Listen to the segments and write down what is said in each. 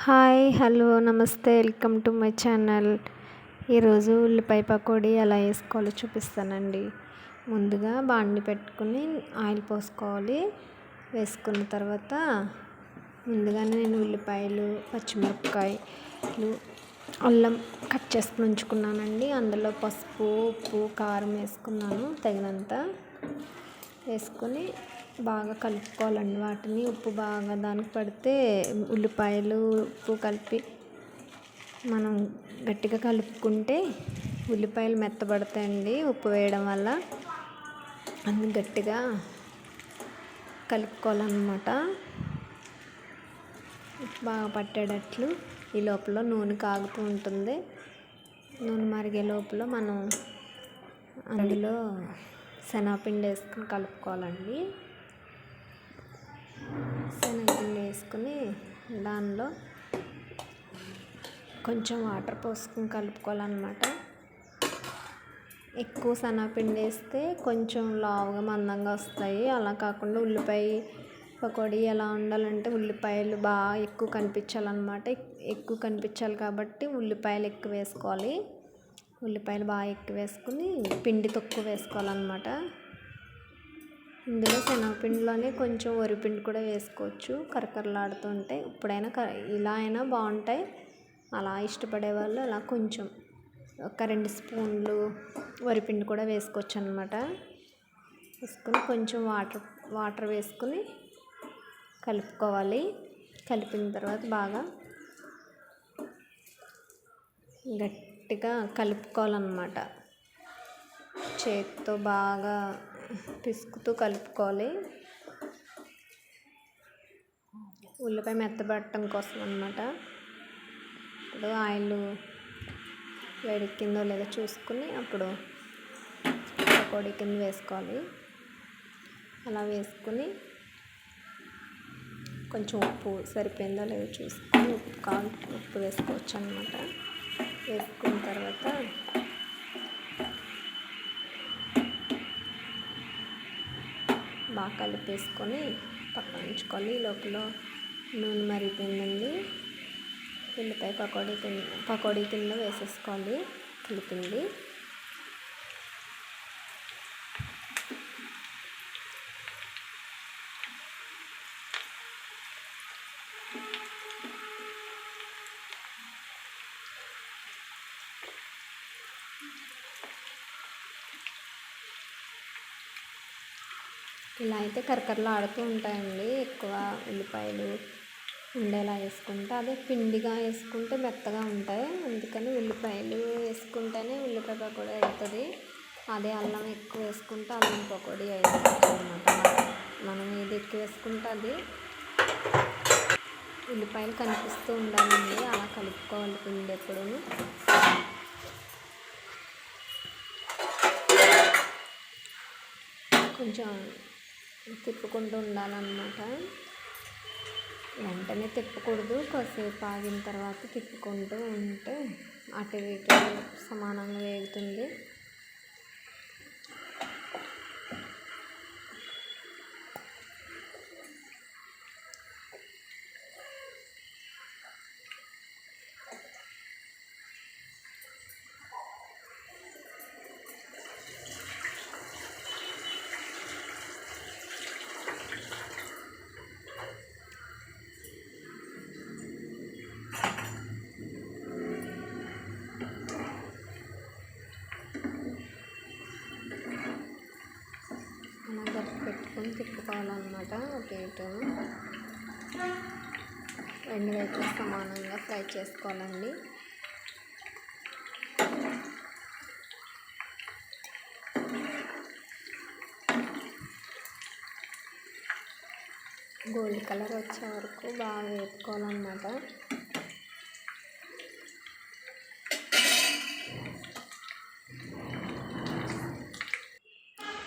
Hi hello నమస్తే welcome to my channel. ఈరోజు ఉల్లిపాయ పకోడీ ఎలా వేసుకోవాలో చూపిస్తానండి. ముందుగా బాండి పెట్టుకుని ఆయిల్ పోసుకోవాలి. వేసుకున్న తర్వాత ముందుగానే నేను ఉల్లిపాయలు, పచ్చిమిరపకాయలు, అల్లం కట్ చేసుకుని ఉంచుకున్నానండి. అందులో పసుపు, ఉప్పు, కారం వేసుకున్నాను తగినంత. వేసుకొని బాగా కలుపుకోవాలండి. వాటిని ఉప్పు బాగా దానికి పడితే ఉల్లిపాయలు ఉప్పు కలిపి మనం గట్టిగా కలుపుకుంటే ఉల్లిపాయలు మెత్తబడతాయండి ఉప్పు వేయడం వల్ల. అన్ని గట్టిగా కలుపుకోవాలన్నమాట. బాగా పట్టేటట్లు. ఈ లోపల నూనె కాగుతూ ఉంటుంది. నూనె మరిగే లోపల మనం అందులో శనగపిండి వేసుకుని కలుపుకోవాలండి. శనగపిండి వేసుకుని దానిలో కొంచెం వాటర్ పోసుకుని కలుపుకోవాలన్నమాట. ఎక్కువ శనగపిండి వేస్తే కొంచెం లావుగా మందంగా వస్తాయి. అలా కాకుండా ఉల్లిపాయ పకోడీ ఎలా ఉండాలంటే ఉల్లిపాయలు బాగా ఎక్కువ కనిపించాలన్నమాట. ఎక్కువ కనిపించాలి కాబట్టి ఉల్లిపాయలు ఎక్కువ వేసుకోవాలి. ఉల్లిపాయలు బాగా ఎక్కువ వేసుకుని పిండి తక్కువ వేసుకోవాలన్నమాట. ఇందులో శనగపిండిలోనే కొంచెం వరిపిండి కూడా వేసుకోవచ్చు. కరకరలాడుతూ ఉంటాయి. ఇప్పుడైనా ఇలా అయినా బాగుంటాయి. అలా ఇష్టపడే వాళ్ళు అలా కొంచెం ఒక 2 స్పూన్లు వరిపిండి కూడా వేసుకోవచ్చు అన్నమాట. వేసుకొని కొంచెం వాటర్ వేసుకుని కలుపుకోవాలి. కలిపిన తర్వాత బాగా గట్టిగా కలుపుకోవాలన్నమాట. చేతితో బాగా పిసుకుతూ కలుపుకోవాలి. ఉల్లిపాయ మెత్తబడటం కోసం అన్నమాట. ఇప్పుడు ఆయిల్ వేడెక్కిందో లేదో చూసుకుని అప్పుడు పకోడీ కింద వేసుకోవాలి. అలా వేసుకుని కొంచెం ఉప్పు సరిపోయిందో లేదో చూసుకొని ఉప్పు వేసుకోవచ్చు అన్నమాట. వేసుకున్న తర్వాత బాగా కలిపేసుకొని పక్కన ఉంచుకోవాలి. లోపల నూనె మరిగిపోయిందండి. ఉల్లిపాయ పకోడీ కింద వేసేసుకోవాలి కలిపింది. ఇలా అయితే కరకరలు ఆడుతూ ఉంటాయండి. ఎక్కువ ఉల్లిపాయలు ఉండేలా వేసుకుంటే, అదే పిండిగా వేసుకుంటే మెత్తగా ఉంటాయి. అందుకని ఉల్లిపాయలు వేసుకుంటేనే ఉల్లిపాయ పకోడీ అవుతుంది. అదే అల్లం ఎక్కువ వేసుకుంటే అల్లం పకోడీ అవుతుంది అన్నమాట. మనం ఏది ఎక్కువ వేసుకుంటే అది ఉల్లిపాయలు కనిపిస్తూ ఉండాలండి. అలా కలుపుకోవాలి పిండి ఎప్పుడూ. కొంచెం తిప్పుకుంటూ ఉండాలన్నమాట. వెంటనే తిప్పకూడదు. కొద్దిసేపు ఆగిన తర్వాత తిప్పుకుంటూ ఉంటే అటు ఇటు సమానంగా వేగుతుంది. అలా గట్టి పెట్టుకొని తిప్పుకోవాలన్నమాట. అటు ఇటు రెండు వైపులా సమానంగా ఫ్రై చేసుకోవాలండి. గోల్డ్ కలర్ వచ్చే వరకు బాగా వేపుకోవాలన్నమాట.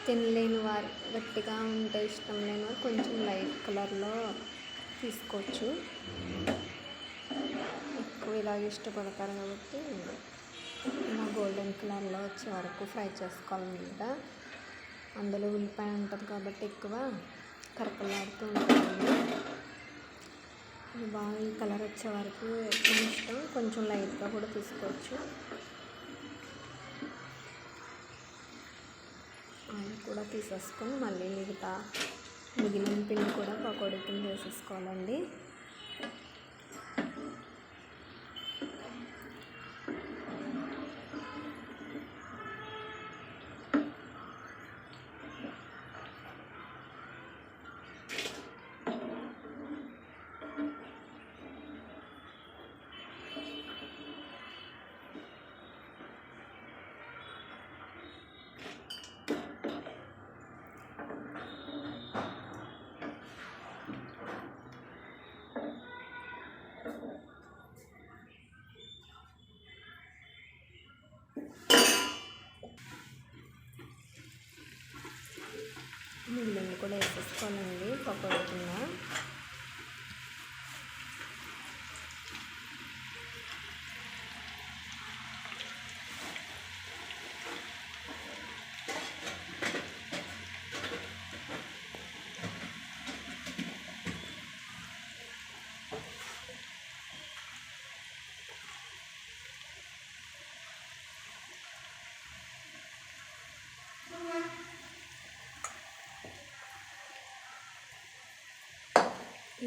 తినలేని వారు, గట్టిగా ఉంటే ఇష్టం లేని వారు కొంచెం లైట్ కలర్లో తీసుకోవచ్చు. ఎక్కువ ఇలాగ ఇష్టపడతారు కాబట్టి ఇలా గోల్డెన్ కలర్లో వచ్చే వరకు ఫ్రై చేసుకోవాలన్నమాట. అందులో ఉల్లిపాయ ఉంటుంది కాబట్టి ఎక్కువ కరకలాడుతూ ఉంటుంది. ఇది బాగా ఈ కలర్ వచ్చే వరకు మన ఇష్టం, కొంచెం లైట్గా కూడా తీసుకోవచ్చు. ఆయిల్ కూడా తీసేసుకొని మళ్ళీ మిగిలిన పిండి కూడా పకోడీ పిండి వేసేసుకోవాలండి. మిగిలింది కూడా వేసేసుకోవాలండి పకోడీ కింద.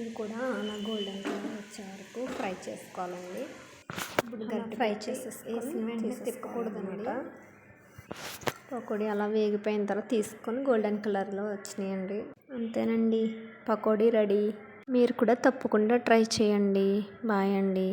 ఇది కూడా అలా గోల్డెన్ కలర్ వచ్చే వరకు ఫ్రై చేసుకోవాలండి. ఇప్పుడు ఫ్రై వేసిన వెంటనే తిప్పకూడదు అనమాట. పకోడీ అలా వేగిపోయిన తర్వాత తీసుకొని గోల్డెన్ కలర్లో వచ్చినాయండి. అంతేనండి, పకోడీ రెడీ. మీరు కూడా తప్పకుండా ట్రై చేయండి. బాయ్ అండి.